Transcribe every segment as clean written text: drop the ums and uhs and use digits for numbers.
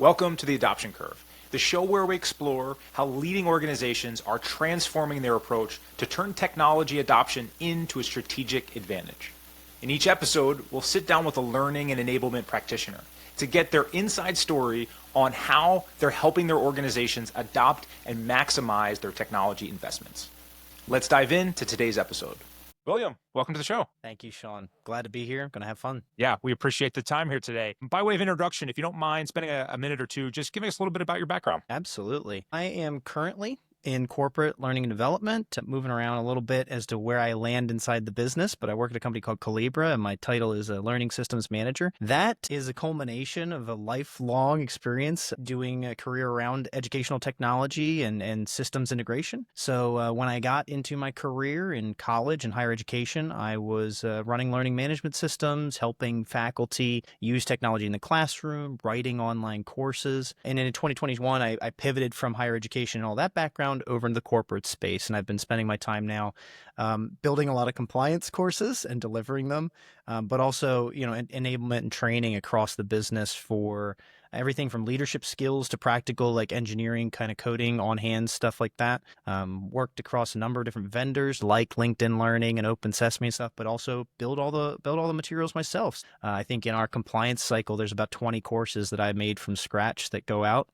Welcome to The Adoption Curve, the show where we explore how leading organizations are transforming their approach to turn technology adoption into a strategic advantage. In each episode, we'll sit down with a learning and enablement practitioner to get their inside story on how they're helping their organizations adopt and maximize their technology investments. Let's dive into today's episode. William, welcome to the show. Thank you, Sean. Glad to be here. Going to have fun. Yeah, we appreciate the time here today. By way of introduction, if you don't mind spending a minute or two, just giving us a little bit about your background. Absolutely. I am currently in corporate learning and development, moving around a little bit as to where I land inside the business, but I work at a company called Collibra, and my title is a learning systems manager. That is a culmination of a lifelong experience doing a career around educational technology and systems integration. So when I got into my career in college and higher education, I was running learning management systems, helping faculty use technology in the classroom, writing online courses. And in 2021, I pivoted from higher education and all that background over into the corporate space. And I've been spending my time now building a lot of compliance courses and delivering them, but also, enablement and training across the business for everything from leadership skills to practical, like engineering, kind of coding, on hand stuff like that. Worked across a number of different vendors like LinkedIn Learning and Open Sesame and stuff, but also build all the materials myself. I think in our compliance cycle, there's about 20 courses that I made from scratch that go out.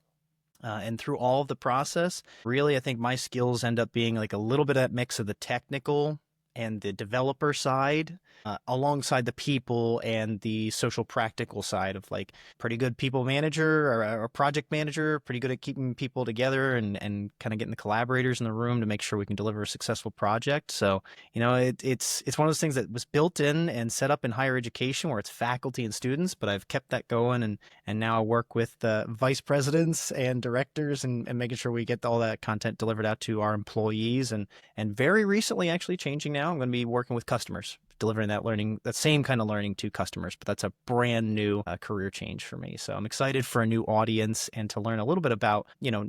And through all of the process, really, I think my skills end up being like a little bit of that mix of the technical and the developer side, alongside the people and the social practical side of like pretty good people manager or project manager, pretty good at keeping people together and kind of getting the collaborators in the room to make sure we can deliver a successful project. So, it's one of those things that was built in and set up in higher education where it's faculty and students, but I've kept that going. And now I work with vice presidents and directors and making sure we get all that content delivered out to our employees. And very recently, actually changing now, I'm going to be working with customers, delivering that same kind of learning to customers, but that's a brand new career change for me. So I'm excited for a new audience and to learn a little bit about,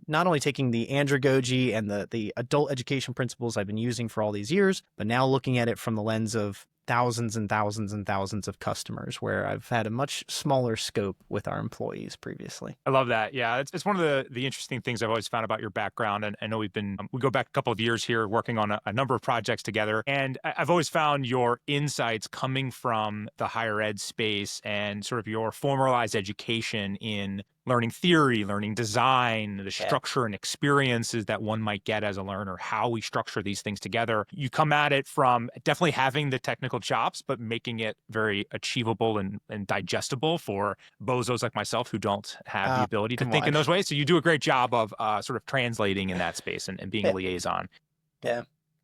not only taking the andragogy and the adult education principles I've been using for all these years, but now looking at it from the lens of thousands and thousands and thousands of customers where I've had a much smaller scope with our employees previously. I love that. Yeah, it's one of the interesting things I've always found about your background. And I know we go back a couple of years here working on a number of projects together. And I've always found your insights coming from the higher ed space and sort of your formalized education in learning theory, learning design, the structure and experiences that one might get as a learner, how we structure these things together. You come at it from definitely having the technical chops, but making it very achievable and digestible for bozos like myself who don't have the ability to think in those ways. So you do a great job of sort of translating in that space and being a liaison. Yeah.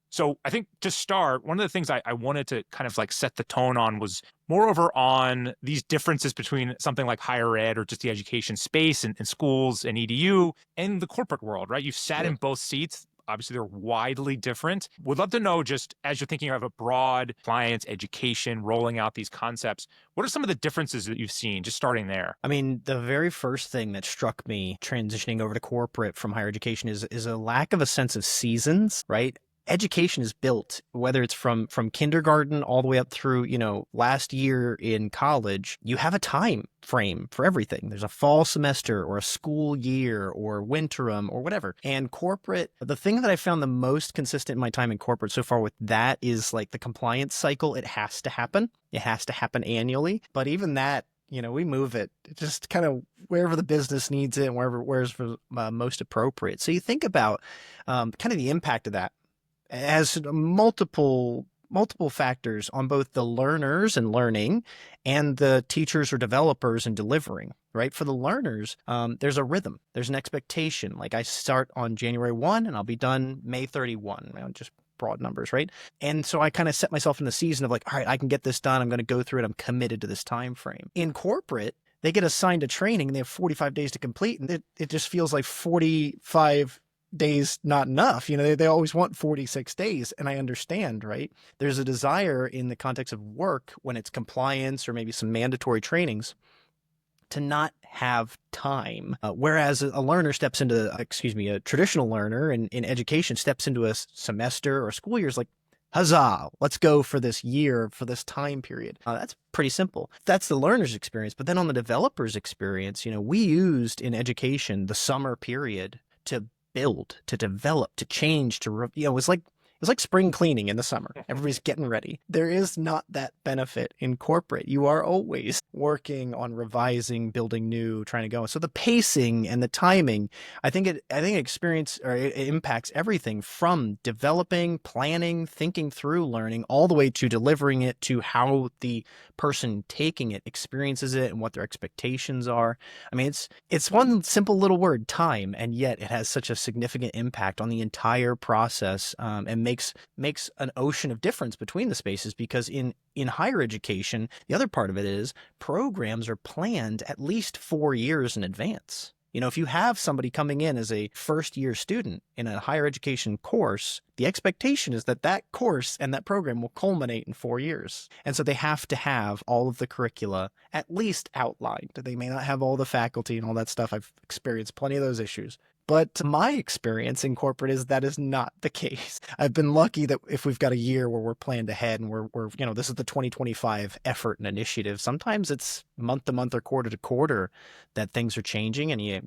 So I think to start, one of the things I wanted to kind of like set the tone on was moreover on these differences between something like higher ed or just the education space and schools and EDU and the corporate world, right? You've sat in both seats. Obviously, they're widely different. Would love to know, just as you're thinking of a broad client education, rolling out these concepts, what are some of the differences that you've seen, just starting there? I mean, the very first thing that struck me transitioning over to corporate from higher education is a lack of a sense of seasons, right? Education is built, whether it's from kindergarten all the way up through, last year in college, you have a time frame for everything. There's a fall semester or a school year or winterim or whatever. And corporate, the thing that I found the most consistent in my time in corporate so far with that is like the compliance cycle. It has to happen. It has to happen annually. But even that, we move it just kind of wherever the business needs it and where's most appropriate. So you think about kind of the impact of that. It has multiple factors on both the learners and learning and the teachers or developers and delivering, right? For the learners, there's a rhythm. There's an expectation. Like I start on January 1 and I'll be done May 31, just broad numbers, right? And so I kind of set myself in the season of like, all right, I can get this done. I'm going to go through it. I'm committed to this time frame. In corporate, they get assigned a training and they have 45 days to complete. And it just feels like 45 days not enough. They always want 46 days. And I understand, right? There's a desire in the context of work when it's compliance or maybe some mandatory trainings to not have time. Whereas a learner steps into, a traditional learner in education steps into a semester or school year is like, Huzzah, let's go for this year, for this time period. That's pretty simple. That's the learner's experience. But then on the developer's experience, we used in education the summer period to build, to develop, to change, it was like spring cleaning in the summer. Everybody's getting ready. There is not that benefit in corporate. You are always working on revising, building new, trying to go. So the pacing and the timing, I think it impacts everything from developing, planning, thinking through learning, all the way to delivering it, to how the person taking it experiences it and what their expectations are. I mean, it's one simple little word, time, and yet it has such a significant impact on the entire process, and makes an ocean of difference between the spaces, because in higher education, the other part of it is programs are planned at least 4 years in advance. If you have somebody coming in as a first-year student in a higher education course, the expectation is that that course and that program will culminate in 4 years. And so they have to have all of the curricula at least outlined. They may not have all the faculty and all that stuff. I've experienced plenty of those issues. But my experience in corporate is that is not the case. I've been lucky that if we've got a year where we're planned ahead and we're this is the 2025 effort and initiative, sometimes it's month to month or quarter to quarter that things are changing, and you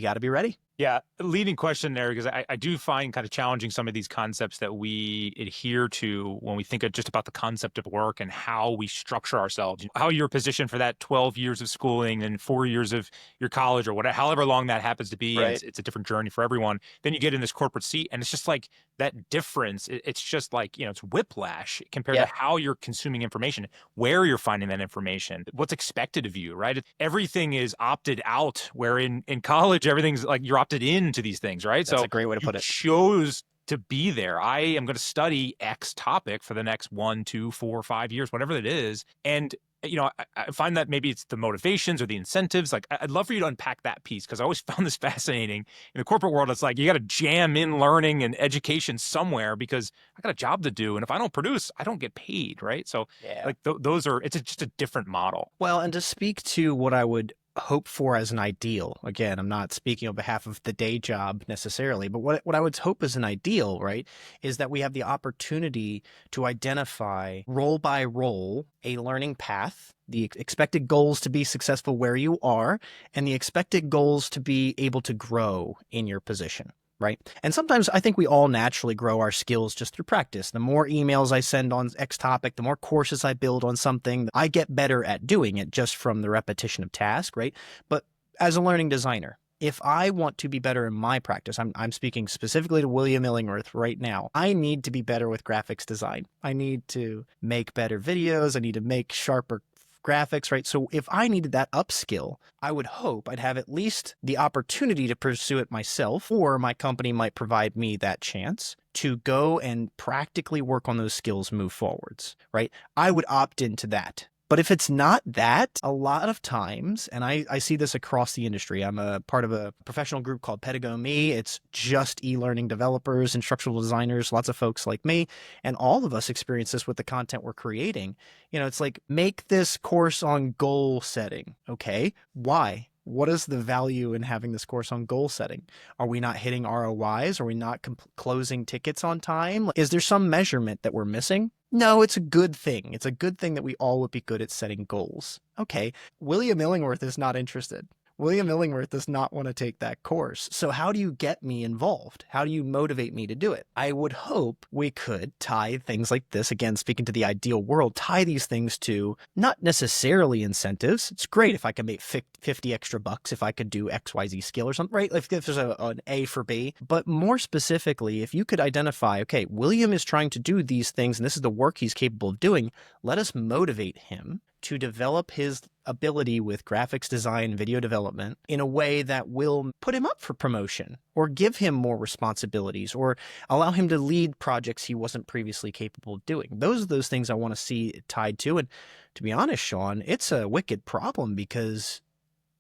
got to be ready. Yeah, leading question there, because I do find kind of challenging some of these concepts that we adhere to when we think of just about the concept of work and how we structure ourselves, how you're positioned for that 12 years of schooling and 4 years of your college or whatever, however long that happens to be. Right. It's a different journey for everyone. Then you get in this corporate seat, and it's just like that difference. It's just like, it's whiplash compared to how you're consuming information, where you're finding that information, what's expected of you, right? Everything is opted out, where in college, everything's like you're opted into these things, right? That's a great way to put it. Chose to be there. I am going to study X topic for the next 1, 2, 4, 5 years, whatever it is. And I find that maybe it's the motivations or the incentives. Like, I'd love for you to unpack that piece, because I always found this fascinating. In the corporate world, it's like you got to jam in learning and education somewhere, because I got a job to do, and if I don't produce, I don't get paid, right? So, it's just a different model. Well, and to speak to what I would hope for as an ideal, again, I'm not speaking on behalf of the day job necessarily, but what I would hope as an ideal, right, is that we have the opportunity to identify role by role a learning path, the expected goals to be successful where you are, and the expected goals to be able to grow in your position. Right. And sometimes I think we all naturally grow our skills just through practice. The more emails I send on X topic, the more courses I build on something, I get better at doing it just from the repetition of task. Right. But as a learning designer, if I want to be better in my practice, I'm speaking specifically to William Illingworth right now, I need to be better with graphics design. I need to make better videos. I need to make sharper graphics, right? So if I needed that upskill, I would hope I'd have at least the opportunity to pursue it myself, or my company might provide me that chance to go and practically work on those skills, move forwards, right? I would opt into that. But if it's not that, a lot of times, and I see this across the industry, I'm a part of a professional group called Pedagogy. It's just e-learning developers, instructional designers, lots of folks like me, and all of us experience this with the content we're creating. It's like, make this course on goal setting. Okay, why? What is the value in having this course on goal setting? Are we not hitting ROIs? Are we not closing tickets on time? Is there some measurement that we're missing? No, it's a good thing. It's a good thing that we all would be good at setting goals. Okay, William Illingworth is not interested. William Illingworth does not want to take that course. So how do you get me involved? How do you motivate me to do it? I would hope we could tie things like this, again, speaking to the ideal world, tie these things to not necessarily incentives. It's great if I can make 50 extra bucks if I could do XYZ skill or something, right? If there's an A for B. But more specifically, if you could identify, okay, William is trying to do these things and this is the work he's capable of doing, let us motivate him to develop his ability with graphics design, video development in a way that will put him up for promotion or give him more responsibilities or allow him to lead projects he wasn't previously capable of doing. Those are those things I want to see tied to. And to be honest, Sean, it's a wicked problem, because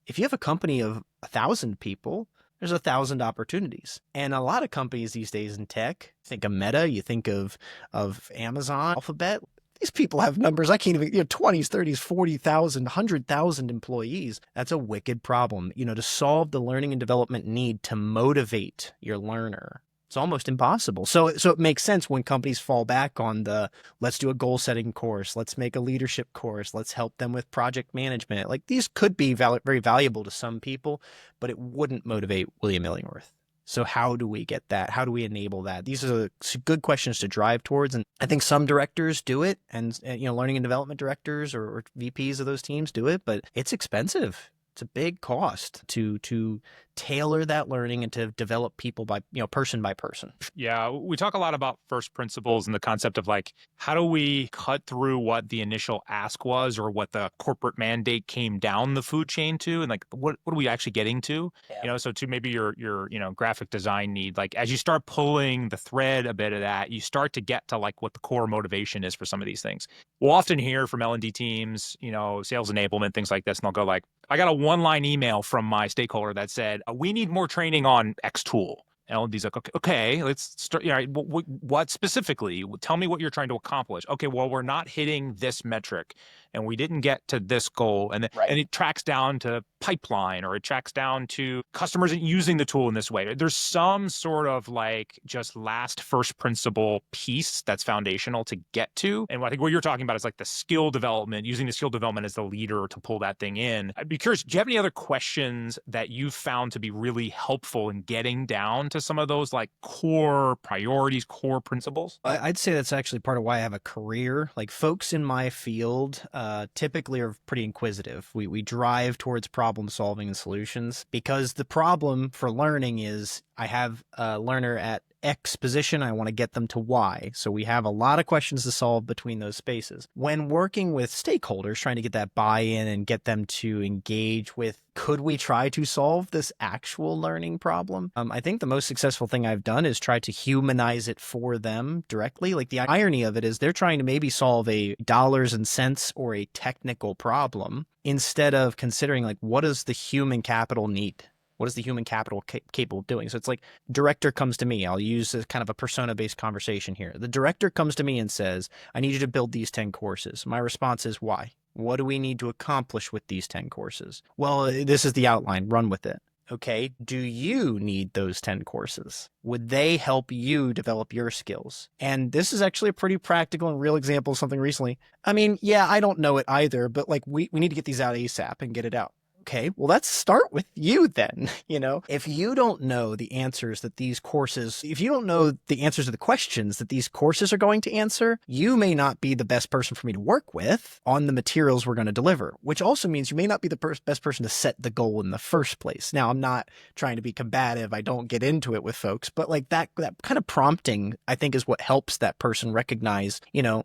if you have a company of 1,000 people, there's 1,000 opportunities. And a lot of companies these days in tech, think of Meta, you think of Amazon, Alphabet. These people have numbers I can't even, 20s, 30s, 40,000, 100,000 employees. That's a wicked problem. To solve the learning and development need to motivate your learner, It's almost impossible. So it makes sense when companies fall back on the let's do a goal setting course, let's make a leadership course, let's help them with project management. Like these could be very valuable to some people, but it wouldn't motivate William Illingworth. So how do we get that? How do we enable that? These are good questions to drive towards. And I think some directors do it, and learning and development directors or VPs of those teams do it, but it's expensive. It's a big cost to tailor that learning and to develop people by, person by person. Yeah, we talk a lot about first principles and the concept of like, how do we cut through what the initial ask was or what the corporate mandate came down the food chain to, and like, what are we actually getting to? Yeah. So to maybe your graphic design need, like as you start pulling the thread a bit of that, you start to get to like what the core motivation is for some of these things. We'll often hear from L&D teams, sales enablement, things like this, and they'll go like, I got a one-line email from my stakeholder that said, we need more training on X tool. L&D's like, okay, let's start. What specifically? Tell me what you're trying to accomplish. Okay, well, we're not hitting this metric, and we didn't get to this goal, and it tracks down to pipeline, or it tracks down to customers using the tool in this way. There's some sort of like just last first principle piece that's foundational to get to. And I think what you're talking about is like the skill development, using the skill development as the leader to pull that thing in. I'd be curious, do you have any other questions that you've found to be really helpful in getting down to some of those like core priorities, core principles? I'd say that's actually part of why I have a career. Like folks in my field typically are pretty inquisitive. We drive towards problem solving and solutions, because the problem for learning is I have a learner at X position, I want to get them to Y. So we have a lot of questions to solve between those spaces. When working with stakeholders, trying to get that buy-in and get them to engage with, could we try to solve this actual learning problem? I think the most successful thing I've done is try to humanize it for them directly. Like the irony of it is they're trying to maybe solve a dollars and cents or a technical problem instead of considering like, what does the human capital need? What is the human capital capable of doing? So it's like director comes to me. I'll use a kind of a persona-based conversation here. The director comes to me and says, I need you to build these 10 courses. My response is, why? What do we need to accomplish with these 10 courses? Well, this is the outline. Run with it. Okay, do you need those 10 courses? Would they help you develop your skills? And this is actually a pretty practical and real example of something recently. I mean, yeah, I don't know it either, but like we need to get these out ASAP and get it out. Okay, well, let's start with you then. If you don't know the answers that these courses, if you don't know the answers to the questions that these courses are going to answer, you may not be the best person for me to work with on the materials we're going to deliver, which also means you may not be the best person to set the goal in the first place. Now, I'm not trying to be combative. I don't get into it with folks, but like that kind of prompting, I think, is what helps that person recognize,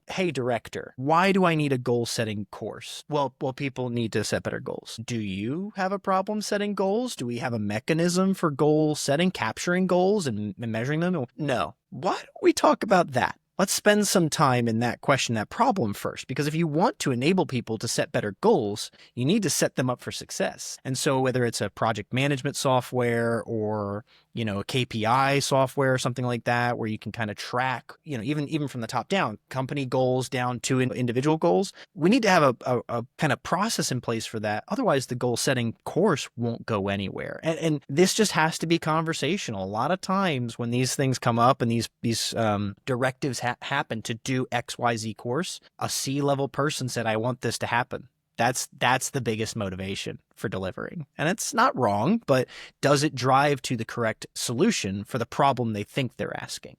hey, director, why do I need a goal setting course? Well, people need to set better goals. Do you have a problem setting goals? Do we have a mechanism for goal setting, capturing goals and measuring them? No. Why don't we talk about that? Let's spend some time in that question, that problem first, because if you want to enable people to set better goals, you need to set them up for success. And so whether it's a project management software or, a KPI software or something like that, where you can kind of track, even from the top down, company goals down to individual goals, we need to have a kind of process in place for that. Otherwise, the goal setting course won't go anywhere. And this just has to be conversational. A lot of times when these things come up and these directives happen to do XYZ course, a C-level person said, I want this to happen. That's the biggest motivation for delivering. And it's not wrong, but does it drive to the correct solution for the problem they think they're asking?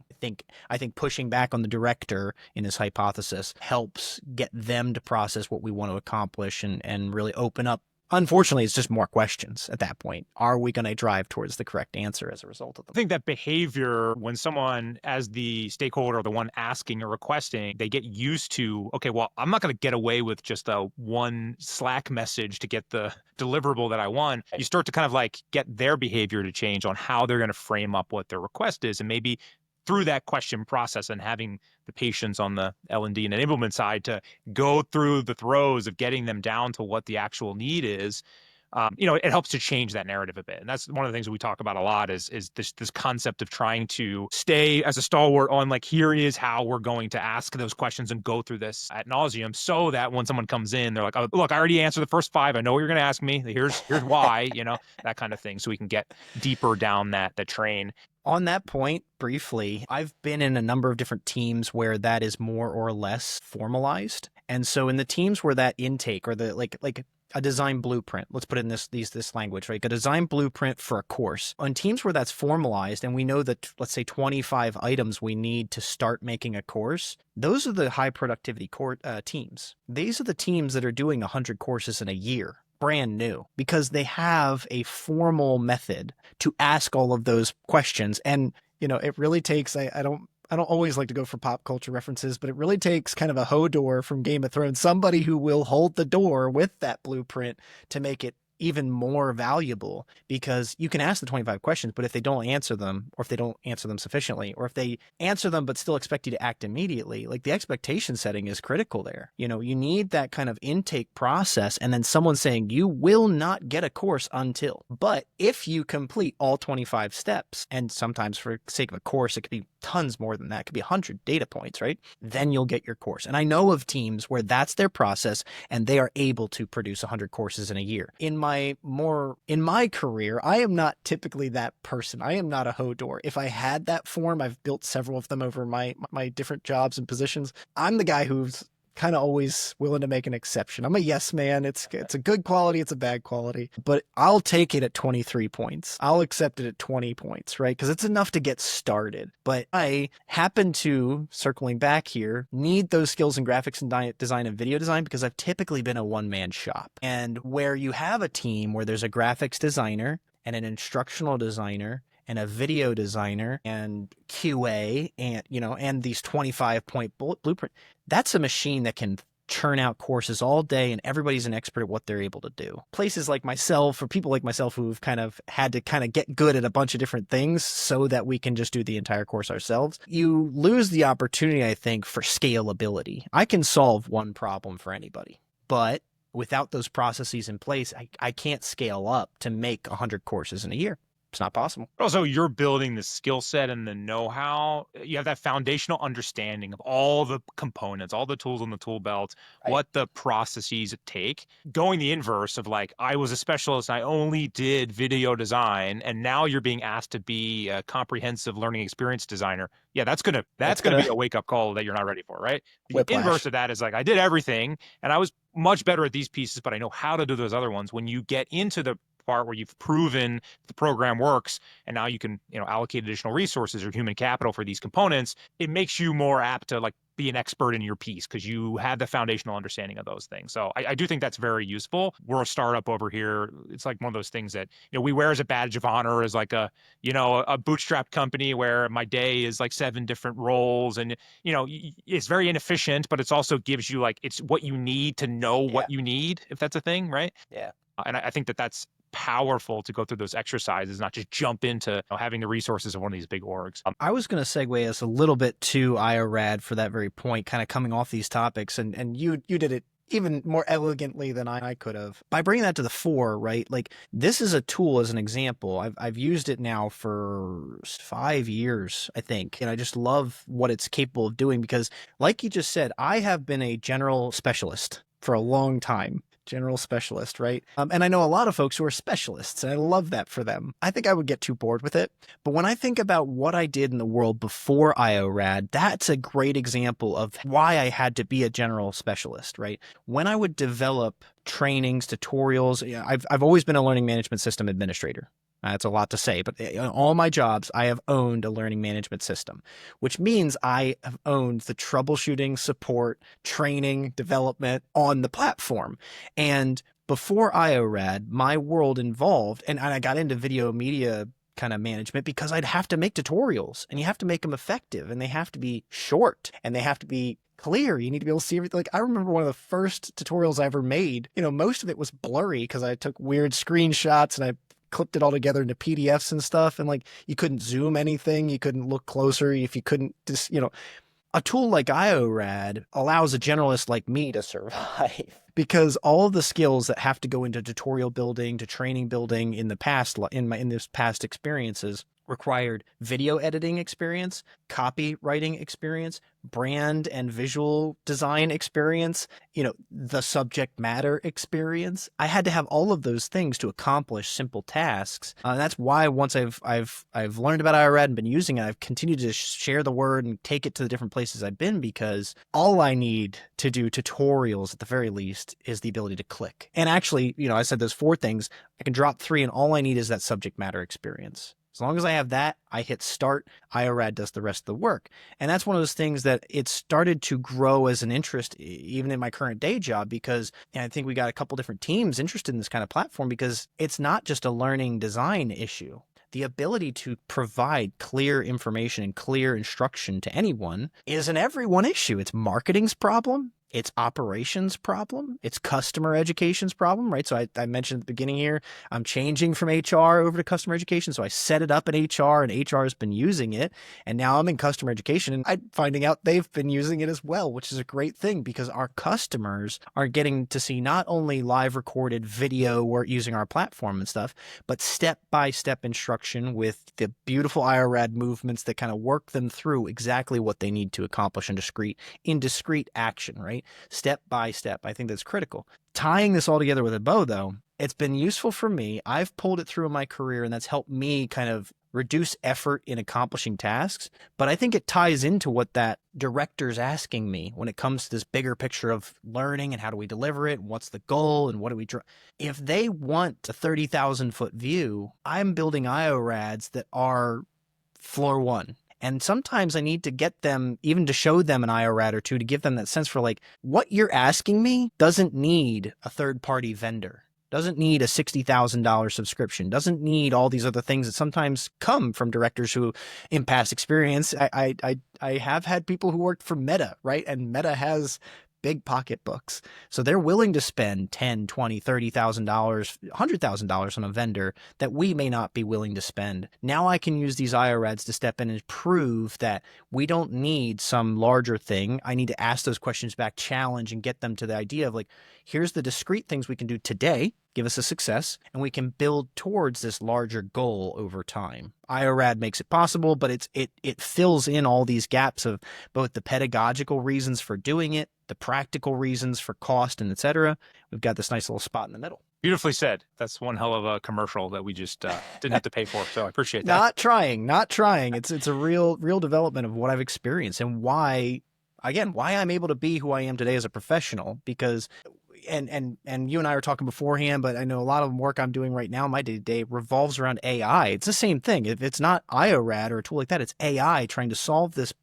I think pushing back on the director in his hypothesis helps get them to process what we want to accomplish and really open up. Unfortunately, it's just more questions at that point. Are we going to drive towards the correct answer as a result of them? I think that behavior, when someone, as the stakeholder, the one asking or requesting, they get used to, okay, well, I'm not going to get away with just a one Slack message to get the deliverable that I want. You start to kind of like get their behavior to change on how they're going to frame up what their request is. And maybe through that question process and having the patience on the L&D and enablement side to go through the throes of getting them down to what the actual need is, it helps to change that narrative a bit. And that's one of the things that we talk about a lot is this concept of trying to stay as a stalwart on like, here is how we're going to ask those questions and go through this ad nauseum, so that when someone comes in, they're like, oh, look, I already answered the first 5. I know what you're going to ask me. Here's why, that kind of thing. So we can get deeper down the train. On that point, briefly, I've been in a number of different teams where that is more or less formalized. And so in the teams where that intake or the like a design blueprint, let's put it in this language, right? A design blueprint for a course. On teams where that's formalized and we know that, let's say 25 items we need to start making a course, those are the high productivity teams. These are the teams that are doing 100 courses in a year. Brand new, because they have a formal method to ask all of those questions. And, it really takes, I don't always like to go for pop culture references, but it really takes kind of a Hodor from Game of Thrones, somebody who will hold the door with that blueprint to make it even more valuable, because you can ask the 25 questions, but if they don't answer them, or if they don't answer them sufficiently, or if they answer them but still expect you to act immediately, like the expectation setting is critical there. You need that kind of intake process, and then someone saying you will not get a course until, but if you complete all 25 steps, and sometimes for sake of a course, it could be tons more than that, it could be 100 data points, right? Then you'll get your course. And I know of teams where that's their process and they are able to produce 100 courses in a year. In my career, I am not typically that person. I am not a Hodor. If I had that form, I've built several of them over my different jobs and positions. I'm the guy who's kind of always willing to make an exception. I'm a yes man. It's a good quality. It's a bad quality, but I'll take it at 23 points. I'll accept it at 20 points, right? Because it's enough to get started. But I happen to, circling back here, need those skills in graphics and design and video design because I've typically been a one-man shop. And where you have a team where there's a graphics designer and an instructional designer and a video designer and QA and these 25-point blueprint, that's a machine that can churn out courses all day and everybody's an expert at what they're able to do. Places like myself, or people like myself who've kind of had to kind of get good at a bunch of different things so that we can just do the entire course ourselves, you lose the opportunity, I think, for scalability. I can solve one problem for anybody, but without those processes in place, I can't scale up to make 100 courses in a year. It's not possible. Also, you're building the skill set and the know-how. You have that foundational understanding of all the components, all the tools on the tool belt, right, what the processes take. Going the inverse of like, I was a specialist, I only did video design, and now you're being asked to be a comprehensive learning experience designer. Yeah, that's gonna be a wake-up call that you're not ready for, right? The whiplash. Inverse of that is like, I did everything, and I was much better at these pieces, but I know how to do those other ones. When you get into the part where you've proven the program works and now you can allocate additional resources or human capital for these components, it makes you more apt to like be an expert in your piece because you had the foundational understanding of those things. So I do think that's very useful. We're a startup over here. It's like one of those things that we wear as a badge of honor, as like a bootstrap company where my day is like 7 different roles, and it's very inefficient, but it's also gives you like, it's what you need to know what you need, if that's a thing, right? Yeah. And I think that's powerful to go through those exercises, not just jump into having the resources of one of these big orgs. I was going to segue us a little bit to IORAD for that very point, kind of coming off these topics, and you did it even more elegantly than I could have by bringing that to the fore, right? Like, this is a tool, as an example. I've used it now for 5 years, I think, and I just love what it's capable of doing because, like you just said, I have been a general specialist for a long time. General specialist, right? And I know a lot of folks who are specialists, and I love that for them. I think I would get too bored with it. But when I think about what I did in the world before IORAD, that's a great example of why I had to be a general specialist, right? When I would develop trainings, tutorials, I've always been a learning management system administrator. That's a lot to say, but in all my jobs, I have owned a learning management system, which means I have owned the troubleshooting, support, training, development on the platform. And before IORAD, my world involved, and I got into video media kind of management because I'd have to make tutorials, and you have to make them effective, and they have to be short, and they have to be clear. You need to be able to see everything. Like, I remember one of the first tutorials I ever made, most of it was blurry because I took weird screenshots and I clipped it all together into PDFs and stuff. And like, you couldn't zoom anything. You couldn't look closer. If you couldn't just, a tool like IORAD allows a generalist like me to survive because all of the skills that have to go into tutorial building to training building in the past, in this past experiences, required video editing experience, copywriting experience, brand and visual design experience, the subject matter experience. I had to have all of those things to accomplish simple tasks. And that's why once I've learned about IRAD and been using it, I've continued to share the word and take it to the different places I've been, because all I need to do tutorials at the very least is the ability to click. And actually, I said those 4 things, I can drop 3 and all I need is that subject matter experience. As long as I have that, I hit start, IRAD does the rest of the work. And that's one of those things that it started to grow as an interest, even in my current day job, because I think we got a couple different teams interested in this kind of platform, because it's not just a learning design issue. The ability to provide clear information and clear instruction to anyone is an everyone issue. It's marketing's problem. It's operations problem. It's customer education's problem, right? So I mentioned at the beginning here, I'm changing from HR over to customer education. So I set it up in HR and HR has been using it. And now I'm in customer education and I'm finding out they've been using it as well, which is a great thing, because our customers are getting to see not only live recorded video or using our platform and stuff, but step-by-step instruction with the beautiful IRAD movements that kind of work them through exactly what they need to accomplish in discrete action, right? Step by step. I think that's critical. Tying this all together with a bow, though, it's been useful for me. I've pulled it through in my career, and that's helped me kind of reduce effort in accomplishing tasks. But I think it ties into what that director's asking me when it comes to this bigger picture of learning and how do we deliver it, and what's the goal, and what do we draw. If they want a 30,000-foot view, I'm building IORADs that are floor 1. And sometimes I need to get them, even to show them an IORAD or 2, to give them that sense for like, what you're asking me doesn't need a third-party vendor, doesn't need a $60,000 subscription, doesn't need all these other things that sometimes come from directors who, in past experience, I have had people who worked for Meta, right? And Meta has big pocketbooks. So they're willing to spend $10, $20, $30,000, $100,000 on a vendor that we may not be willing to spend. Now I can use these IRADs to step in and prove that we don't need some larger thing. I need to ask those questions back, challenge, and get them to the idea of like, here's the discrete things we can do today, give us a success, and we can build towards this larger goal over time. IRAD makes it possible, but it fills in all these gaps of both the pedagogical reasons for doing it, the practical reasons for cost, and et cetera. We've got this nice little spot in the middle. Beautifully said. That's one hell of a commercial that we just didn't have to pay for. So I appreciate that. Not trying. It's a real development of what I've experienced and why I'm able to be who I am today as a professional, because and you and I were talking beforehand, but I know a lot of the work I'm doing right now, my day-to-day, revolves around AI. It's the same thing. If it's not IORAD or a tool like that, it's AI trying to solve this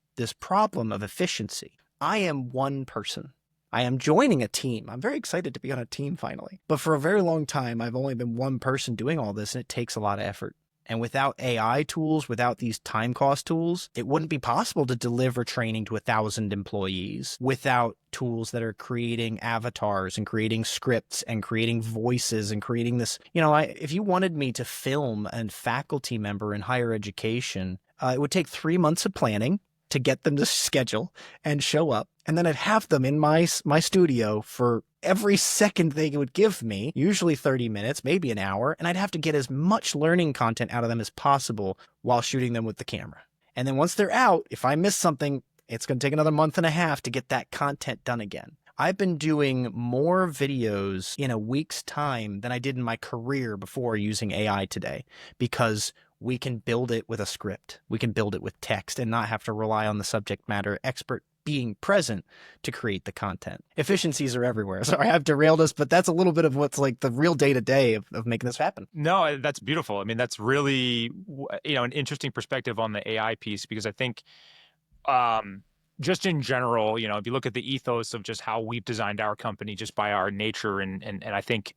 problem of efficiency. I am one person. I am joining a team. I'm very excited to be on a team finally. But for a very long time, I've only been one person doing all this, and it takes a lot of effort. And without AI tools, without these time cost tools, it wouldn't be possible to deliver training to 1,000 employees without tools that are creating avatars and creating scripts and creating voices and creating this. If you wanted me to film a faculty member in higher education, it would take 3 months of planning to get them to schedule and show up. And then I'd have them in my studio for every second they would give me, usually 30 minutes, maybe an hour, and I'd have to get as much learning content out of them as possible while shooting them with the camera. And then once they're out, if I miss something, it's going to take another month and a half to get that content done again. I've been doing more videos in a week's time than I did in my career before using AI today, because we can build it with a script. We can build it with text and not have to rely on the subject matter expert being present to create the content. Efficiencies are everywhere. Sorry, I've derailed us, but that's a little bit of what's like the real day-to-day of making this happen. No, that's beautiful. I mean, that's really, an interesting perspective on the AI piece, because I think just in general, if you look at the ethos of just how we've designed our company just by our nature, and I think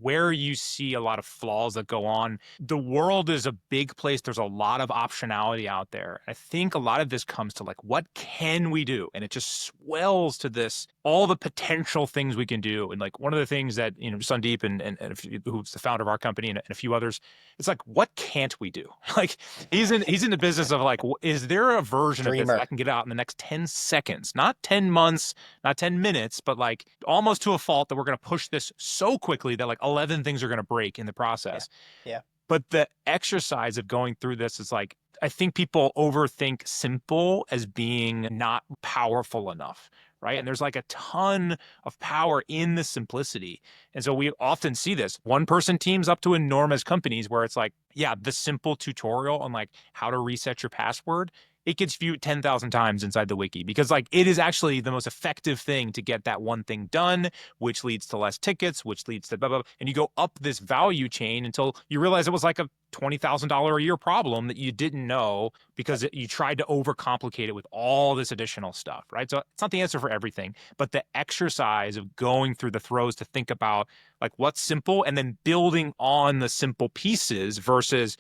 where you see a lot of flaws that go on. The world is a big place. There's a lot of optionality out there. I think a lot of this comes to like, what can we do? And it just swells to this, all the potential things we can do. And like one of the things that, Sandeep and who's the founder of our company and a few others, it's like, what can't we do? Like he's in the business of like, is there a version of this that I can get out in the next 10 seconds, not 10 months, not 10 minutes, but like almost to a fault that we're going to push this so quickly that like 11 things are going to break in the process. Yeah. But the exercise of going through this is like, I think people overthink simple as being not powerful enough, right? And there's like a ton of power in the simplicity. And so we often see this one-person teams up to enormous companies where it's like, yeah, the simple tutorial on like how to reset your password, it gets viewed 10,000 times inside the wiki because like it is actually the most effective thing to get that one thing done, which leads to less tickets, which leads to blah, blah, blah. And you go up this value chain until you realize it was like a $20,000 a year problem that you didn't know because you tried to overcomplicate it with all this additional stuff, right? So it's not the answer for everything, but the exercise of going through the throes to think about like what's simple and then building on the simple pieces versus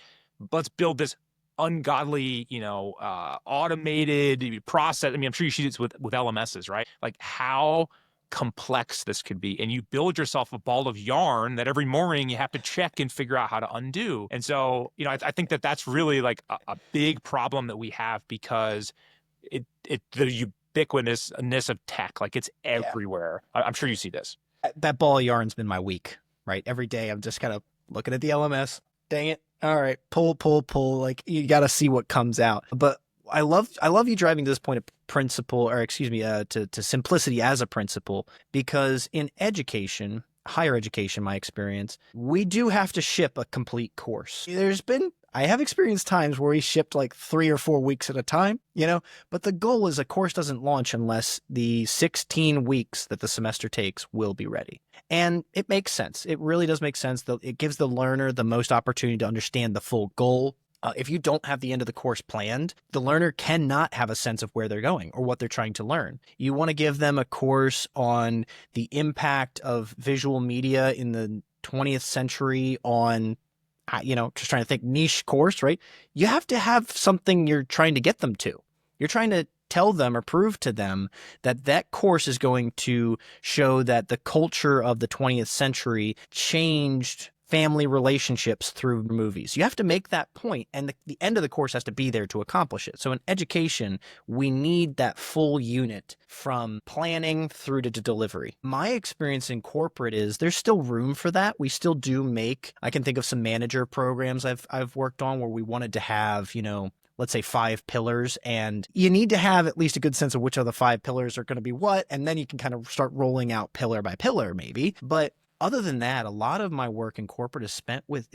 let's build this ungodly, automated process. I mean, I'm sure you see this with LMSs, right? Like how complex this could be. And you build yourself a ball of yarn that every morning you have to check and figure out how to undo. And so, I think that that's really like a big problem that we have because the ubiquitousness of tech, like it's everywhere. I'm sure you see this. That ball of yarn's been my week, right? Every day I'm just kind of looking at the LMS. Dang it. All right, pull. Like you got to see what comes out. But I love you driving to this point of principle, or excuse me, to simplicity as a principle, because in education, higher education, my experience, we do have to ship a complete course. I have experienced times where we shipped like 3 or 4 weeks at a time, but the goal is a course doesn't launch unless the 16 weeks that the semester takes will be ready. And it makes sense. It really does make sense. It gives the learner the most opportunity to understand the full goal. If you don't have the end of the course planned, the learner cannot have a sense of where they're going or what they're trying to learn. You want to give them a course on the impact of visual media in the 20th century on just trying to think niche course, right? You have to have something you're trying to get them to. You're trying to tell them or prove to them that course is going to show that the culture of the 20th century changed family relationships through movies. You have to make that point, and the end of the course has to be there to accomplish it. So in education, we need that full unit from planning through to delivery. My experience in corporate is there's still room for that. We still do I can think of some manager programs I've worked on where we wanted to have, let's say 5 pillars, and you need to have at least a good sense of which of the 5 pillars are going to be what, and then you can kind of start rolling out pillar by pillar maybe. But other than that, a lot of my work in corporate is spent with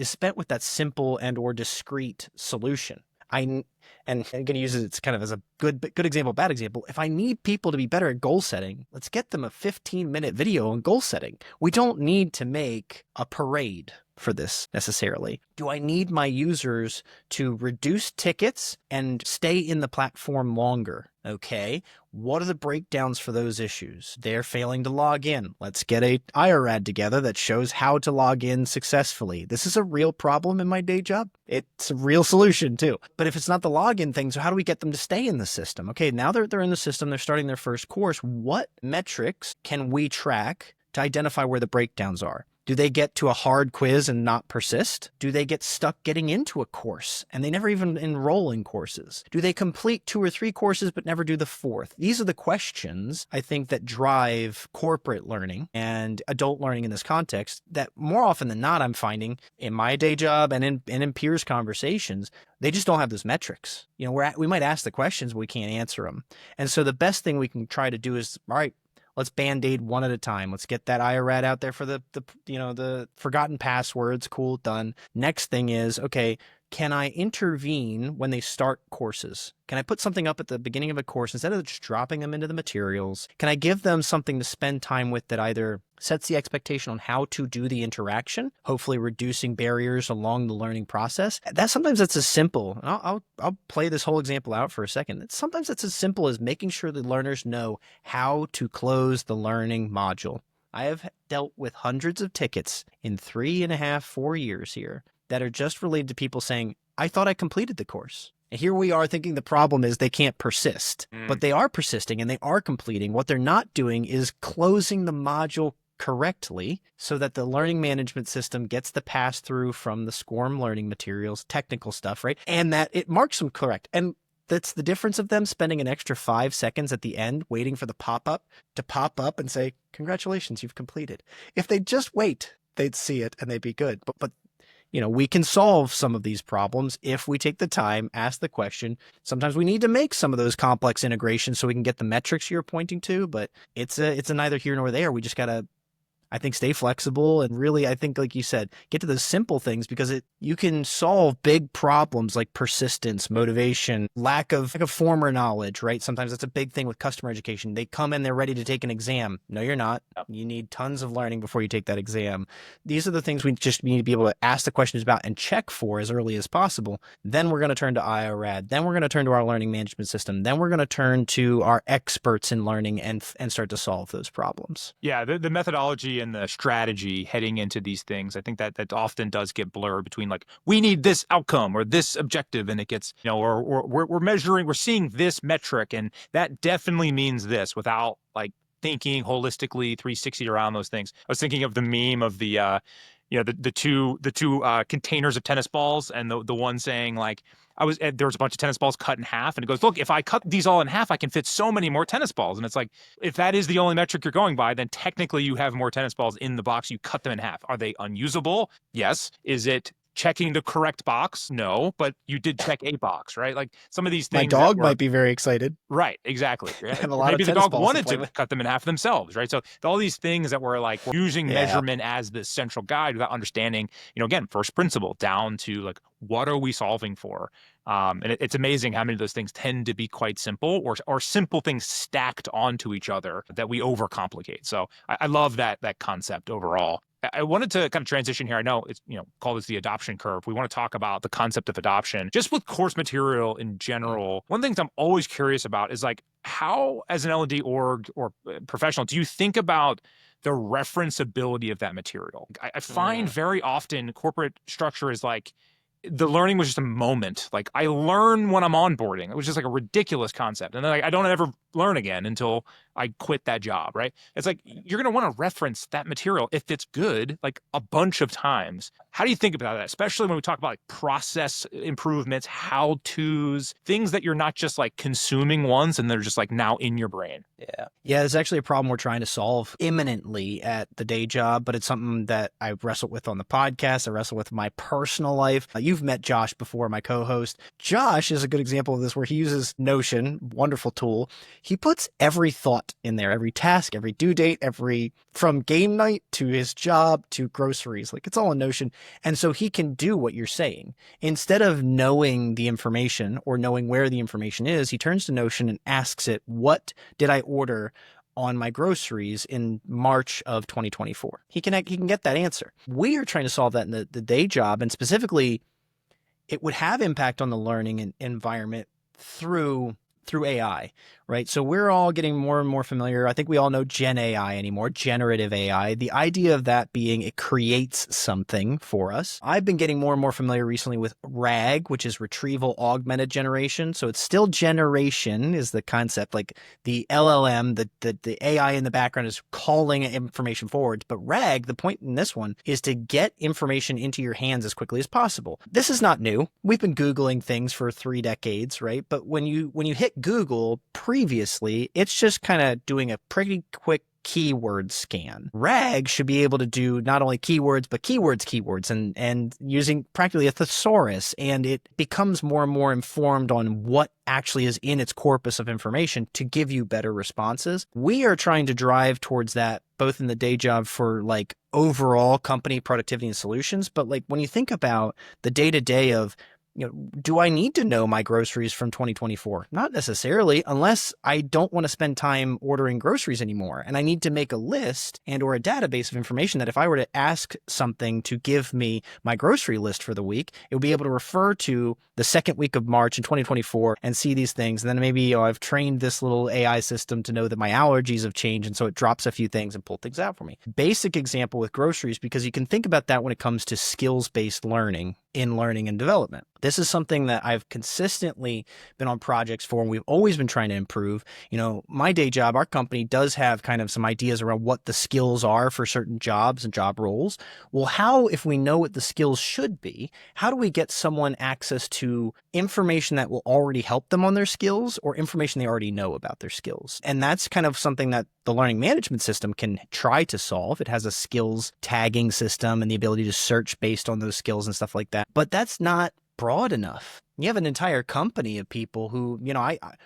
that simple and or discrete solution. And I'm going to use it kind of as a good example, bad example. If I need people to be better at goal setting, let's get them a 15-minute video on goal setting. We don't need to make a parade for this necessarily. Do I need my users to reduce tickets and stay in the platform longer? Okay. What are the breakdowns for those issues? They're failing to log in. Let's get a IRAD together that shows how to log in successfully. This is a real problem in my day job. It's a real solution too. But if it's not the login thing, so how do we get them to stay in the system? Okay, now they're in the system, they're starting their first course. What metrics can we track to identify where the breakdowns are? Do they get to a hard quiz and not persist? Do they get stuck getting into a course and they never even enroll in courses? Do they complete 2 or 3 courses but never do the 4th? These are the questions I think that drive corporate learning and adult learning in this context that more often than not I'm finding in my day job and in peers conversations, they just don't have those metrics. We might ask the questions, but we can't answer them. And so the best thing we can try to do is, all right, let's Band-Aid one at a time. Let's get that IRAD out there for the forgotten passwords. Cool, done. Next thing is, okay, can I intervene when they start courses? Can I put something up at the beginning of a course instead of just dropping them into the materials? Can I give them something to spend time with that either sets the expectation on how to do the interaction, hopefully reducing barriers along the learning process? Sometimes that's as simple. I'll play this whole example out for a second. Sometimes it's as simple as making sure the learners know how to close the learning module. I have dealt with hundreds of tickets in 3.5, 4 years here that are just related to people saying, I thought I completed the course. And here we are thinking the problem is they can't persist, but they are persisting and they are completing. What they're not doing is closing the module correctly so that the learning management system gets the pass through from the SCORM learning materials, technical stuff, right? And that it marks them correct. And that's the difference of them spending an extra 5 seconds at the end waiting for the pop-up to pop up and say, congratulations, you've completed. If they just wait, they'd see it and they'd be good. But we can solve some of these problems if we take the time, ask the question. Sometimes we need to make some of those complex integrations so we can get the metrics you're pointing to, but it's a neither here nor there. We just got to, I think, stay flexible and really, I think, like you said, get to those simple things because you can solve big problems like persistence, motivation, lack of former knowledge, right? Sometimes that's a big thing with customer education. They come in, they're ready to take an exam. No, you're not. You need tons of learning before you take that exam. These are the things we just need to be able to ask the questions about and check for as early as possible. Then we're going to turn to IORAD. Then we're going to turn to our learning management system. Then we're going to turn to our experts in learning and start to solve those problems. Yeah, the methodology and the strategy heading into these things, I think that often does get blurred between like, we need this outcome or this objective, and it gets, or we're measuring, we're seeing this metric, and that definitely means this without like thinking holistically 360 around those things. I was thinking of the meme of the the two containers of tennis balls, and the one saying like, there was a bunch of tennis balls cut in half, and it goes, look, if I cut these all in half, I can fit so many more tennis balls. And it's like, if that is the only metric you're going by, then technically you have more tennis balls in the box. You cut them in half. Are they unusable? Yes. Is it checking the correct box? No, but you did check a box, right? Like some of these things. My dog might be very excited. Right, exactly. And a lot maybe of the dog balls wanted to cut them in half themselves, right? So all these things that were like using measurement as the central guide without understanding, again, first principle down to like, what are we solving for? And it's amazing how many of those things tend to be quite simple or simple things stacked onto each other that we overcomplicate. So I love that concept overall. I wanted to kind of transition here. I know it's, call this the adoption curve. We want to talk about the concept of adoption just with course material in general. One of the things I'm always curious about is like, how as an L&D org or professional, do you think about the referenceability of that material? I find very often corporate structure is like, the learning was just a moment. Like I learn when I'm onboarding. It was just like a ridiculous concept. And then I don't ever learn again until I quit that job, right? It's like, you're going to want to reference that material if it's good, like a bunch of times. How do you think about that? Especially when we talk about like process improvements, how-tos, things that you're not just like consuming once and they're just like now in your brain. Yeah, it's actually a problem we're trying to solve imminently at the day job, but it's something that I wrestle with on the podcast. I wrestle with my personal life. You've met Josh before, my co-host. Josh is a good example of this where he uses Notion, wonderful tool. He puts every thought in there, every task, every due date, from game night to his job to groceries. Like it's all in Notion. And so he can do what you're saying. Instead of knowing the information or knowing where the information is, he turns to Notion and asks it, what did I order on my groceries in March of 2024? He can get that answer. We are trying to solve that in the day job, and specifically, it would have impact on the learning environment through AI, right? So we're all getting more and more familiar. I think we all know Gen AI anymore, generative AI. The idea of that being it creates something for us. I've been getting more and more familiar recently with RAG, which is retrieval augmented generation. So it's still generation is the concept, like the LLM, the AI in the background is calling information forward. But RAG, the point in this one is to get information into your hands as quickly as possible. This is not new. We've been Googling things for 3 decades, right? But when you hit Google previously, it's just kind of doing a pretty quick keyword scan. RAG should be able to do not only keywords, but keywords, and using practically a thesaurus, and it becomes more and more informed on what actually is in its corpus of information to give you better responses. We are trying to drive towards that both in the day job for like overall company productivity and solutions, but like when you think about the day-to-day of Do I need to know my groceries from 2024? Not necessarily, unless I don't want to spend time ordering groceries anymore. And I need to make a list and or a database of information that if I were to ask something to give me my grocery list for the week, it would be able to refer to the second week of March in 2024 and see these things. And then maybe I've trained this little AI system to know that my allergies have changed. And so it drops a few things and pull things out for me. Basic example with groceries, because you can think about that when it comes to skills-based learning in learning and development. This is something that I've consistently been on projects for, and we've always been trying to improve. My day job, our company does have kind of some ideas around what the skills are for certain jobs and job roles. Well, if we know what the skills should be, how do we get someone access to information that will already help them on their skills or information they already know about their skills? And that's kind of something that the learning management system can try to solve. It has a skills tagging system and the ability to search based on those skills and stuff like that. But that's not broad enough. You have an entire company of people who,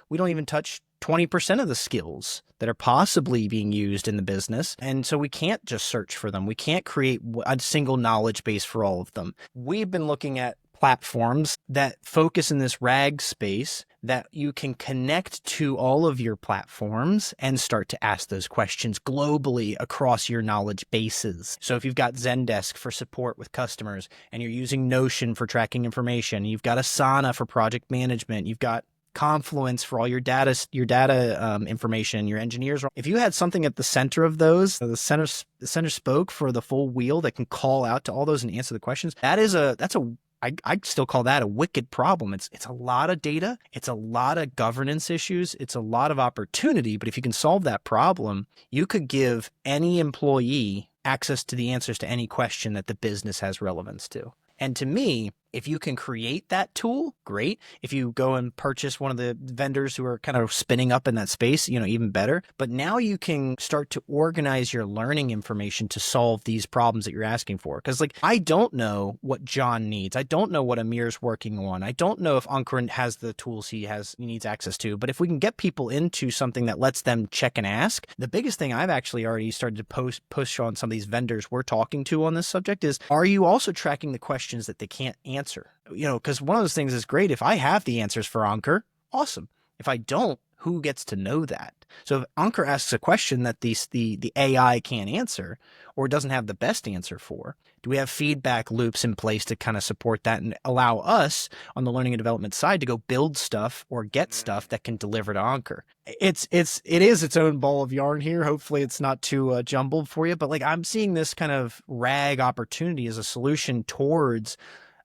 we don't even touch 20% of the skills that are possibly being used in the business. And so we can't just search for them. We can't create a single knowledge base for all of them. We've been looking at platforms that focus in this RAG space that you can connect to all of your platforms and start to ask those questions globally across your knowledge bases. So if you've got Zendesk for support with customers and you're using Notion for tracking information, you've got Asana for project management, you've got Confluence for all your data information, your engineers. If you had something at the center of those, the center spoke for the full wheel that can call out to all those and answer the questions, I still call that a wicked problem. It's a lot of data. It's a lot of governance issues. It's a lot of opportunity. But if you can solve that problem, you could give any employee access to the answers to any question that the business has relevance to. And to me, if you can create that tool, great. If you go and purchase one of the vendors who are kind of spinning up in that space, even better. But now you can start to organize your learning information to solve these problems that you're asking for. Because I don't know what John needs. I don't know what Amir's working on. I don't know if Ankur has the tools he needs access to. But if we can get people into something that lets them check and ask, the biggest thing I've actually already started to push on some of these vendors we're talking to on this subject is, are you also tracking the questions that they can't answer? Because one of those things is great. If I have the answers for Ankur, awesome. If I don't, who gets to know that? So if Ankur asks a question that the AI can't answer or doesn't have the best answer for, do we have feedback loops in place to kind of support that and allow us on the learning and development side to go build stuff or get stuff that can deliver to Ankur? It is its own ball of yarn here. Hopefully it's not too jumbled for you, but I'm seeing this kind of RAG opportunity as a solution towards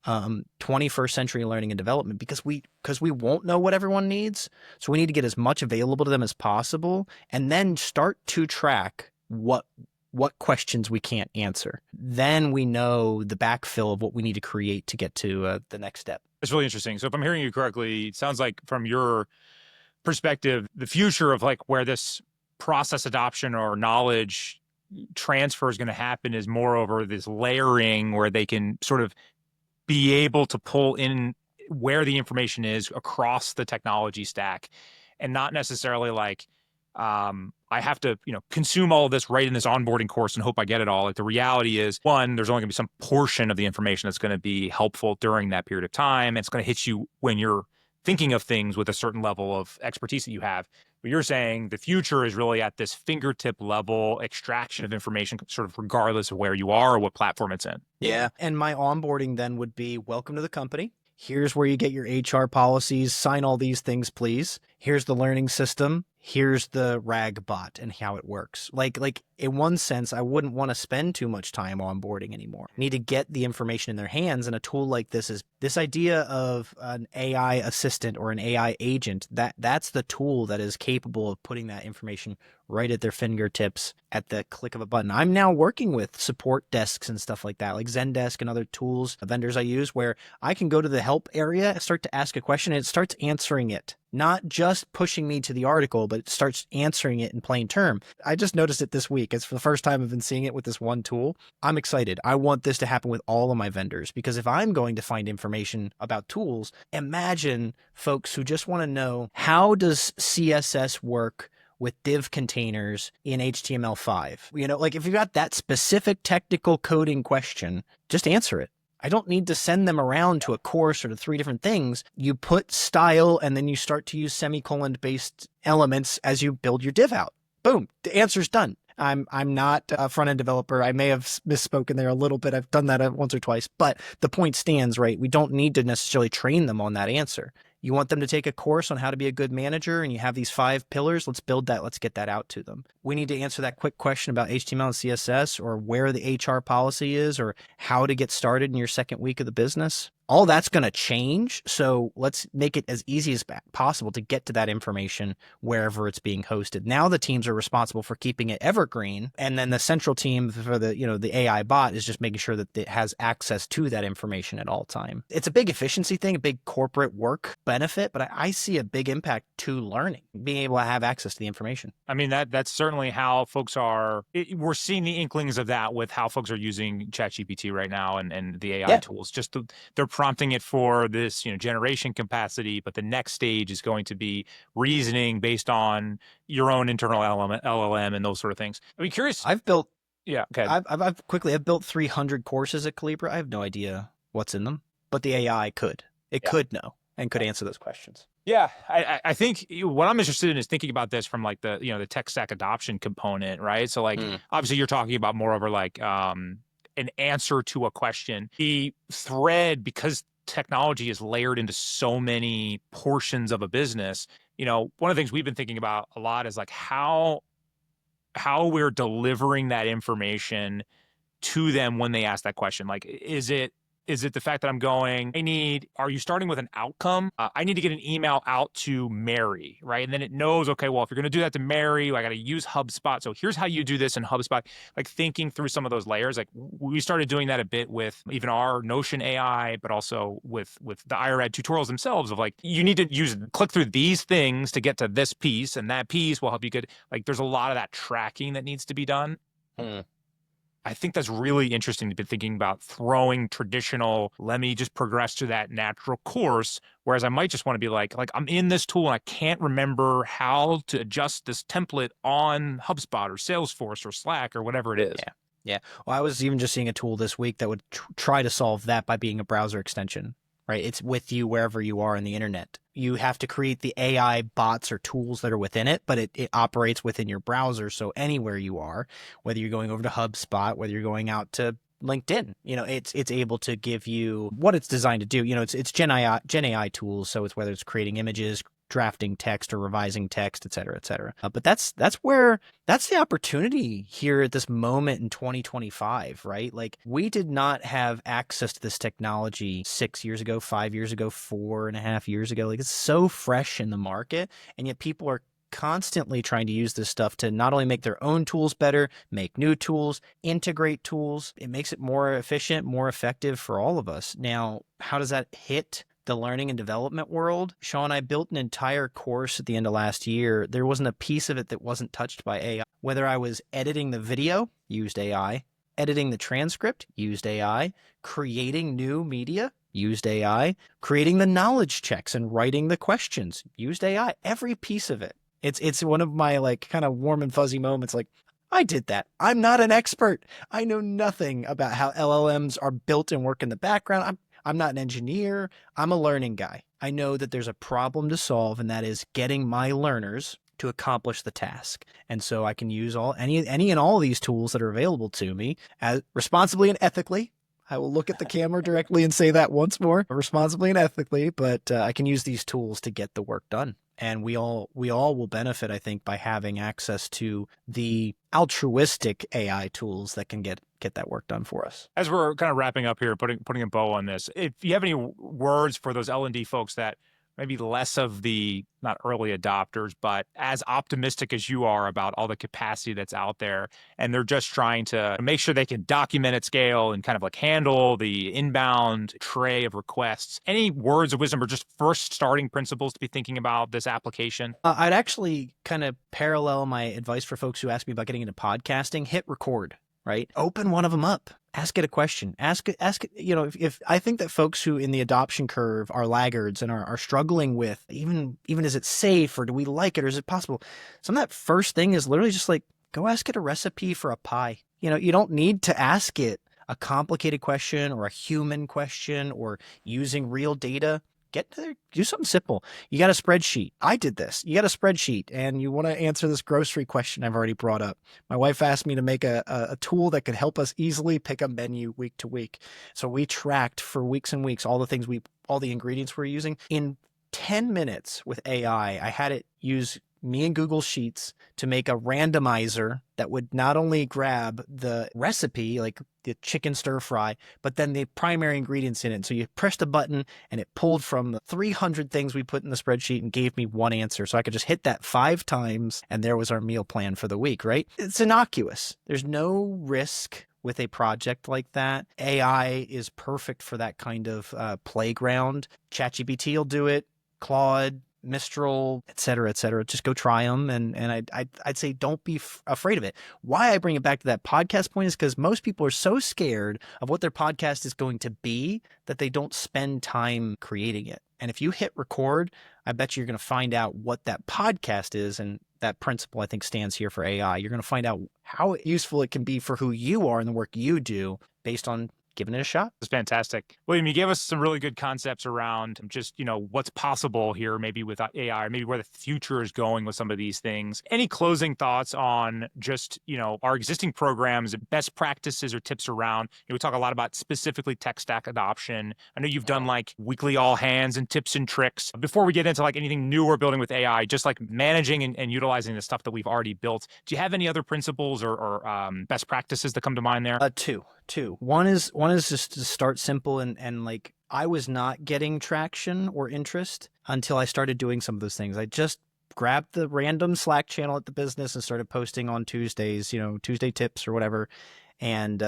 21st century learning and development because we won't know what everyone needs. So we need to get as much available to them as possible and then start to track what questions we can't answer. Then we know the backfill of what we need to create to get to the next step. It's really interesting. So if I'm hearing you correctly, it sounds like from your perspective, the future of where this process adoption or knowledge transfer is going to happen is more over this layering where they can sort of be able to pull in where the information is across the technology stack and not necessarily I have to, consume all of this right in this onboarding course and hope I get it all. The reality is, one, there's only going to be some portion of the information that's going to be helpful during that period of time. It's going to hit you when you're thinking of things with a certain level of expertise that you have. But you're saying the future is really at this fingertip level extraction of information, sort of regardless of where you are or what platform it's in. Yeah. And my onboarding then would be, welcome to the company. Here's where you get your HR policies. Sign all these things, please. Here's the learning system. Here's the RAG bot and how it works. In one sense, I wouldn't want to spend too much time onboarding anymore. I need to get the information in their hands. And a tool like this is this idea of an AI assistant or an AI agent. That's the tool that is capable of putting that information right at their fingertips at the click of a button. I'm now working with support desks and stuff like that, like Zendesk and other tools, vendors I use, where I can go to the help area, start to ask a question, and it starts answering it. Not just pushing me to the article, but it starts answering it in plain term. I just noticed it this week. It's for the first time I've been seeing it with this one tool. I'm excited. I want this to happen with all of my vendors because if I'm going to find information about tools, imagine folks who just want to know, how does CSS work with div containers in HTML5? If you've got that specific technical coding question, just answer it. I don't need to send them around to a course or to 3 different things. You put style and then you start to use semicolon based elements as you build your div out. Boom, the answer's done. I'm not a front end developer. I may have misspoken there a little bit. I've done that once or twice, but the point stands, right? We don't need to necessarily train them on that answer. You want them to take a course on how to be a good manager, and you have these 5 pillars. Let's build that. Let's get that out to them. We need to answer that quick question about HTML and CSS, or where the HR policy is, or how to get started in your second week of the business. All that's going to change. So let's make it as easy as possible to get to that information wherever it's being hosted. Now the teams are responsible for keeping it evergreen. And then the central team for the AI bot is just making sure that it has access to that information at all time. It's a big efficiency thing, a big corporate work benefit, but I see a big impact to learning, being able to have access to the information. I mean, that's certainly how folks are. We're seeing the inklings of that with how folks are using ChatGPT right now and the AI tools. Just they're prompting it for this, generation capacity, but the next stage is going to be reasoning based on your own internal LLM and those sort of things. I'd be curious. I've built. Yeah. Okay. I've built 300 courses at Collibra. I have no idea what's in them, but the AI could. It could know and could answer those questions. Yeah, I think what I'm interested in is thinking about this from like the tech stack adoption component, right? So like obviously you're talking about more over like an answer to a question. The thread, because technology is layered into so many portions of a business, one of the things we've been thinking about a lot is like how we're delivering that information to them when they ask that question. Like, is it the fact that I'm going, are you starting with an outcome? I need to get an email out to Mary, right? And then it knows, okay, well, if you're going to do that to Mary, I got to use HubSpot. So here's how you do this in HubSpot, like thinking through some of those layers. Like we started doing that a bit with even our Notion AI, but also with the IRAD tutorials themselves of like, you need to click through these things to get to this piece, and that piece will help you get, like, there's a lot of that tracking that needs to be done. I think that's really interesting to be thinking about throwing traditional, let me just progress to that natural course. Whereas I might just want to be like I'm in this tool and I can't remember how to adjust this template on HubSpot or Salesforce or Slack or whatever it is. Yeah. Well, I was even just seeing a tool this week that would try to solve that by being a browser extension, right? It's with you wherever you are on the internet. You have to create the AI bots or tools that are within it, but it operates within your browser. So anywhere you are, whether you're going over to HubSpot, whether you're going out to LinkedIn, it's able to give you what it's designed to do. It's Gen AI tools. So it's whether it's creating images, drafting text or revising text, et cetera, et cetera. But that's the opportunity here at this moment in 2025, right? Like we did not have access to this technology 6 years ago, 5 years ago, 4.5 years ago. Like it's so fresh in the market, and yet people are constantly trying to use this stuff to not only make their own tools better, make new tools, integrate tools. It makes it more efficient, more effective for all of us. Now, how does that hit the learning and development world? Sean, I built an entire course at the end of last year. There wasn't a piece of it that wasn't touched by AI. Whether I was editing the video, used AI, editing the transcript, used AI, creating new media, used AI, creating the knowledge checks and writing the questions, used AI, every piece of it. It's one of my like kind of warm and fuzzy moments. Like, I did that. I'm not an expert. I know nothing about how LLMs are built and work in the background. I'm not an engineer. I'm a learning guy. I know that there's a problem to solve, and that is getting my learners to accomplish the task. And so I can use any and all these tools that are available to me as responsibly and ethically. I will look at the camera directly and say that once more, responsibly and ethically, but I can use these tools to get the work done. And we all will benefit, I think, by having access to the altruistic AI tools that can get that work done for us. As we're kind of wrapping up here, putting a bow on this, if you have any words for those L&D folks that maybe less of the, not early adopters, but as optimistic as you are about all the capacity that's out there, and they're just trying to make sure they can document at scale and kind of like handle the inbound tray of requests. Any words of wisdom or just first starting principles to be thinking about this application? I'd actually kind of parallel my advice for folks who ask me about getting into podcasting. Hit record, right? Open one of them up. Ask it a question. Ask it, if I think that folks who in the adoption curve are laggards and are struggling with even is it safe, or do we like it, or is it possible? Some of that first thing is literally just like, go ask it a recipe for a pie. You don't need to ask it a complicated question or a human question or using real data, get to there, do something simple. You got a spreadsheet. I did this. You got a spreadsheet and you want to answer this grocery question I've already brought up. My wife asked me to make a tool that could help us easily pick a menu week to week. So we tracked for weeks and weeks all the ingredients we're using. In 10 minutes with AI, I had it use me and Google Sheets to make a randomizer that would not only grab the recipe, like the chicken stir fry, but then the primary ingredients in it. So you pressed a button and it pulled from the 300 things we put in the spreadsheet and gave me one answer. So I could just hit that 5 times and there was our meal plan for the week, right? It's innocuous. There's no risk with a project like that. AI is perfect for that kind of playground. ChatGPT will do it. Claude, Mistral, et cetera, just go try them. And I'd say don't be afraid of it. Why I bring it back to that podcast point is because most people are so scared of what their podcast is going to be that they don't spend time creating it. And if you hit record, I bet you're going to find out what that podcast is. And that principle, I think, stands here for AI. You're going to find out how useful it can be for who you are and the work you do based on giving it a shot. It's fantastic. William, you gave us some really good concepts around just, what's possible here, maybe with AI, maybe where the future is going with some of these things. Any closing thoughts on just, our existing programs, best practices or tips around? We talk a lot about specifically tech stack adoption. I know you've done like weekly all hands and tips and tricks. Before we get into like anything new we're building with AI, just like managing and utilizing the stuff that we've already built, do you have any other principles or best practices that come to mind there? Two. One is just to start simple and like I was not getting traction or interest until I started doing some of those things. I just grabbed the random Slack channel at the business and started posting on Tuesdays, Tuesday tips or whatever. And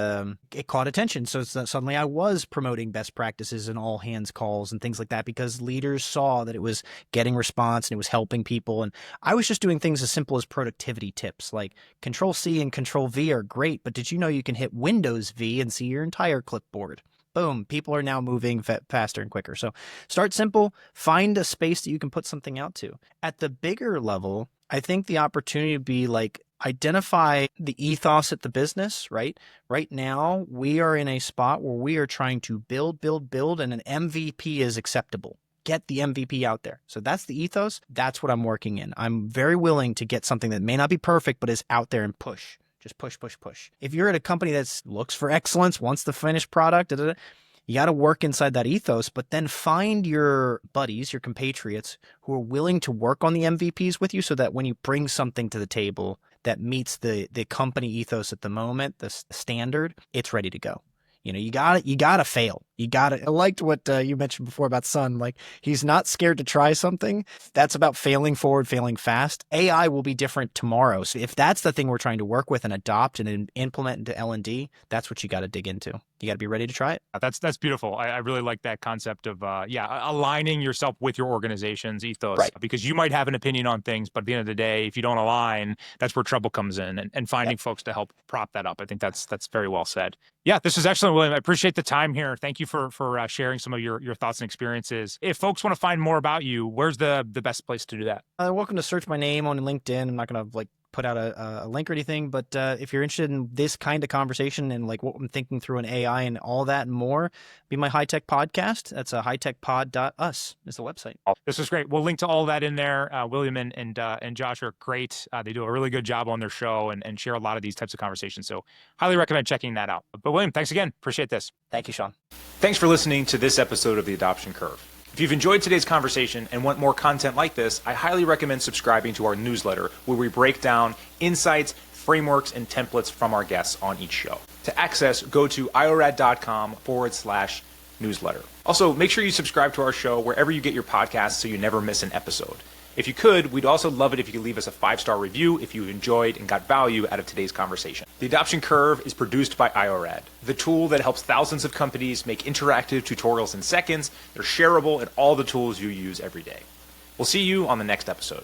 it caught attention. So suddenly I was promoting best practices and all hands calls and things like that because leaders saw that it was getting response and it was helping people. And I was just doing things as simple as productivity tips like Control C and Control V are great, but did you know you can hit Windows V and see your entire clipboard? Boom. People are now moving faster and quicker. So start simple, find a space that you can put something out to. At the bigger level, I think the opportunity would be like, identify the ethos at the business, right? Right now, we are in a spot where we are trying to build, and an MVP is acceptable. Get the MVP out there. So that's the ethos. That's what I'm working in. I'm very willing to get something that may not be perfect, but is out there and push. Just push. If you're at a company that looks for excellence, wants the finished product, you got to work inside that ethos, but then find your buddies, your compatriots who are willing to work on the MVPs with you so that when you bring something to the table that meets the company ethos at the moment, the standard, it's ready to go. You gotta fail. I liked what you mentioned before about Sun. Like, he's not scared to try something. That's about failing forward, failing fast. AI will be different tomorrow. So if that's the thing we're trying to work with and adopt and implement into L&D, that's what you got to dig into. You got to be ready to try it. That's beautiful. I really like that concept of, aligning yourself with your organization's ethos. Right. Because you might have an opinion on things, but at the end of the day, if you don't align, that's where trouble comes in and finding folks to help prop that up. I think that's very well said. Yeah, this is excellent, William. I appreciate the time here. Thank you for sharing some of your thoughts and experiences. If folks want to find more about you, where's the best place to do that? Welcome to search my name on LinkedIn. I'm not going to put out a link or anything, but if you're interested in this kind of conversation and like what I'm thinking through in AI and all that and more, be my high tech podcast. That's hightechpod.us is the website. This is great. We'll link to all that in there. William and Josh are great. They do a really good job on their show and share a lot of these types of conversations. So highly recommend checking that out. But William, thanks again. Appreciate this. Thank you, Sean. Thanks for listening to this episode of The Adoption Curve. If you've enjoyed today's conversation and want more content like this, I highly recommend subscribing to our newsletter where we break down insights, frameworks, and templates from our guests on each show. To access, go to iorad.com/newsletter. Also, make sure you subscribe to our show wherever you get your podcasts so you never miss an episode. If you could, we'd also love it if you could leave us a 5-star review if you enjoyed and got value out of today's conversation. The Adoption Curve is produced by iORAD, the tool that helps thousands of companies make interactive tutorials in seconds. They're shareable in all the tools you use every day. We'll see you on the next episode.